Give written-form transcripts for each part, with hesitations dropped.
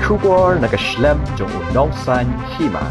Shubor nakaslem jong unongsan Hima.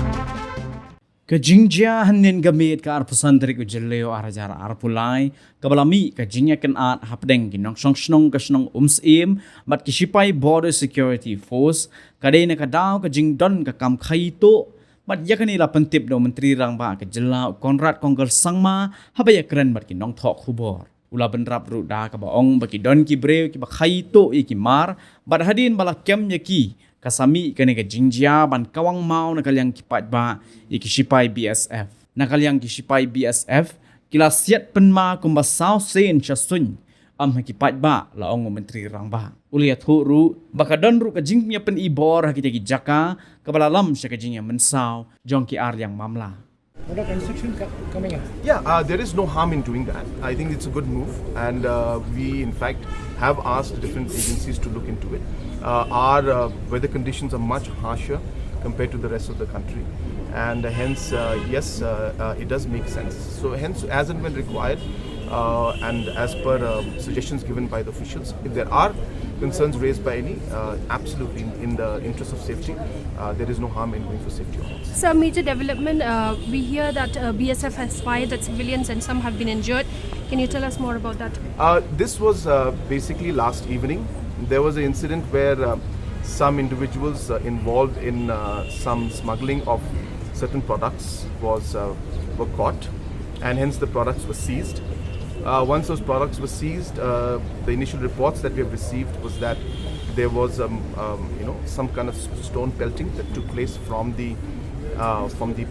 Ka Jingïakynad hanin gamit ka arpusantri ko jeleo arajara arpulai kabalami ka Jingïakynad hapdeng ginong song kasnong Umsyiem mat kisipay border security force kadai na kadaw ka jingdon ka kam Khaïi to mat yakanila pentip do menteri rang ba ka jela Conrad konggal sangma habaya keren mat ginong thok hubor ula benrap ruda ka baong baki don ki Briew ki ba Khaïi to iki mar bad hadin bala kem yaki kasami kene ka Jingïakynad ban kawang mau nakalyang kipat ba ikisipay BSF nakalyang kisipay BSF kila siat penma kumba sao sen chasun am hakipat ba laong menteri rang ba uliat ru baka don ru ka jingnya pen ibor hakite ki jaka kabalalam sya ka jingnya mensau jong ki ar yang mamla. What are construction coming up? Yeah, there is no harm in doing that. I think it's a good move, and we in fact have asked different agencies to look into it. Our weather conditions are much harsher compared to the rest of the country, and hence, yes, it does make sense. So hence, as and when required, and as per suggestions given by the officials, if there are concerns raised by any, absolutely in the interest of safety, there is no harm in going for safety audits. So, major development, we hear that BSF has fired at civilians and some have been injured. Can you tell us more about that? This was basically last evening. There was an incident where some individuals involved in some smuggling of certain products were caught, and hence the products were seized. Once those products were seized, the initial reports that we have received was that there was some kind of stone pelting that took place from the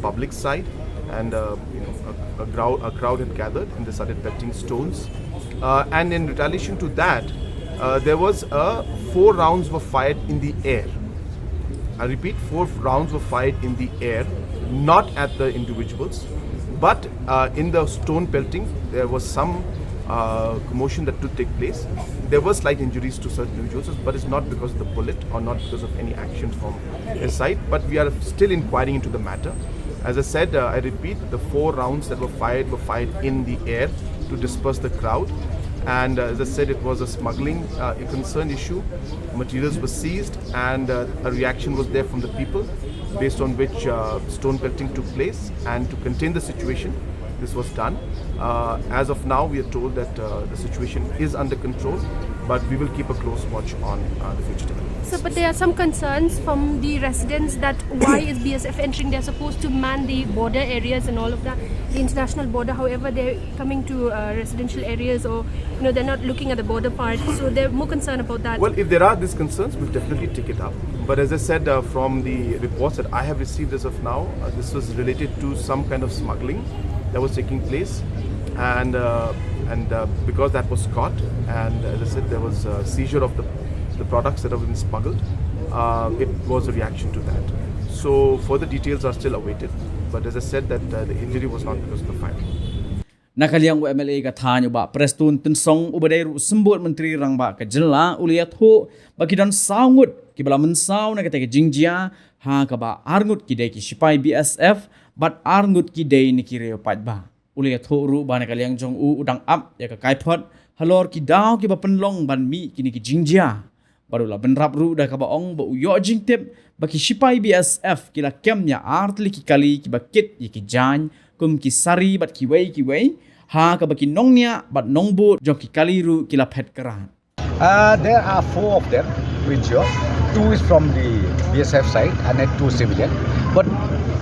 public side, and a crowd had gathered and they started pelting stones. And in retaliation to that, there was 4 rounds were fired in the air. I repeat, 4 rounds were fired in the air, not at the individuals. But in the stone pelting, there was some commotion that took take place. There were slight injuries to certain individuals, but it's not because of the bullet or not because of any action from his side. But we are still inquiring into the matter. As I said, I repeat, the 4 rounds that were fired in the air to disperse the crowd. And as I said, it was a smuggling concern issue. Materials were seized, and a reaction was there from the people, based on which stone pelting took place. And to contain the situation, this was done. As of now, we are told that the situation is under control, but we will keep a close watch on the future developments. So, but there are some concerns from the residents that why is BSF entering? They're supposed to man the border areas and all of that, the international border. However, they're coming to residential areas, or they're not looking at the border part. So they're more concerned about that. Well, if there are these concerns, we'll definitely take it up. But as I said, from the reports that I have received as of now, this was related to some kind of smuggling that was taking place, and because that was caught, and as I said, there was a seizure of the products that have been smuggled. It was a reaction to that. So further details are still awaited. But as I said, that the injury was not because of the fire. Nakalyang MLA ka thanyo ba prestun tensong ubadai ru sembut menteri rang ba ka jela uliat ho bagi dan saungut ki bala mensau na kata ka Jingïakynad ha ka ba arngut ki dai ki sipay BSF bat arngut ki dai ni ki reo pat ba uliat ho ru ba nakalyang jong udang ap ya ka kaipot halor ki daw ki ba penlong ban mi ki ni ki Jingïakynad barulah benrap ru dah ka baong ba uyo jingtip baki sipay BSF kila kemnya artli ki kali ki bakit ki jan kum ki sari bat ki wei ha ka baki nongnya bat nongbu jok ki kaliru kila phet keran. There are 4 of them with job. 2 is from the BSF side and then 2 civilian, but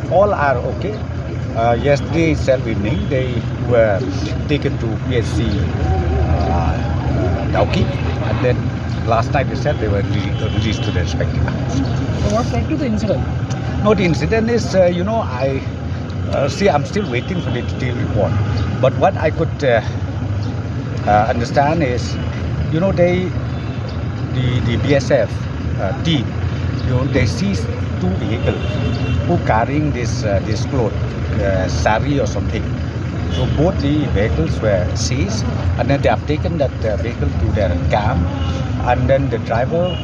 all are okay. Yesterday itself evening they were taken to PSC Dauki, and then last night itself they were released to their respective homes. So what led to the incident? No, the incident is, I'm still waiting for the detailed report. But what I could understand is, the BSF team, they seized 2 vehicles who carrying this cloth, sari or something. So both the vehicles were seized, and then they have taken that vehicle to their camp, and then the driver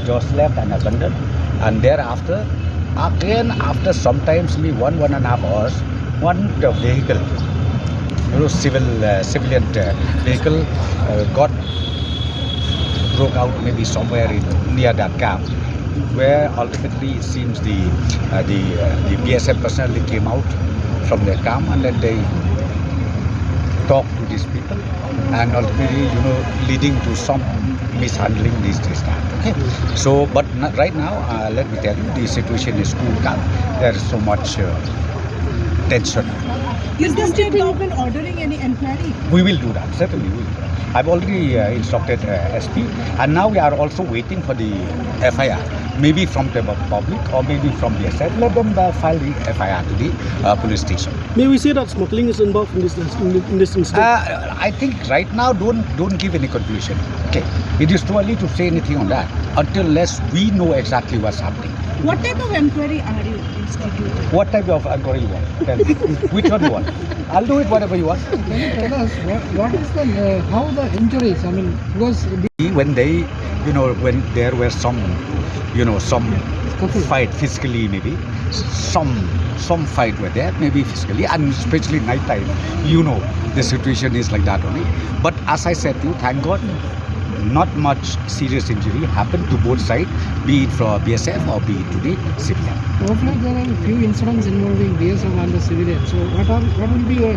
just left and abandoned, and thereafter, again after sometimes 1.5 hours, one vehicle, civilian vehicle broke out maybe somewhere near that camp, where ultimately it seems the BSF personnel came out from their camp and then they talked to these people and ultimately, leading to some mishandling this that. Okay. So, but right now, let me tell you, the situation is cool down. There is so much tension. Is the state government ordering any inquiry? We will do that, certainly we will. I've already instructed SP, and now we are also waiting for the FIR, maybe from the public or maybe from the SL. Let them file the FIR to the police station. May we say that smuggling is involved in this incident? I think right now don't give any conclusion. Okay, it is too early to say anything on that unless we know exactly what's happening. What type of inquiry are you instituting? What type of inquiry you want? Tell me. Which one you want? I'll do it whatever you want. Can you tell us what is the how the injuries? I mean, because When they, when there were some fight physically, maybe some fight were there, maybe physically, and especially night time. The situation is like that only. But as I said to you, thank God, not much serious injury happened to both sides, be it for BSF or be it to the civilian. hopefully there are a few incidents involving BSF and the civilians. So what will be your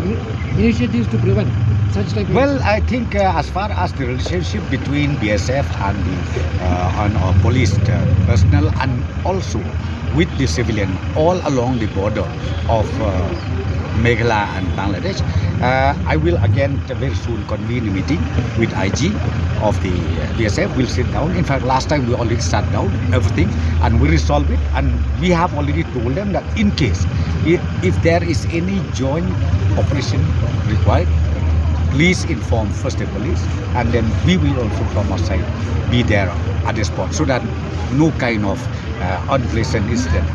initiatives to prevent such type of Well, I think as far as the relationship between BSF and the police personnel and also with the civilian all along the border of Meghalaya and Bangladesh, I will again very soon convene a meeting with IG of the BSF. We'll sit down. In fact, last time we already sat down everything and we resolve it. And we have already told them that in case if there is any joint operation required, please inform first the police, and then we will also from our side be there at the spot so that no kind of unpleasant incident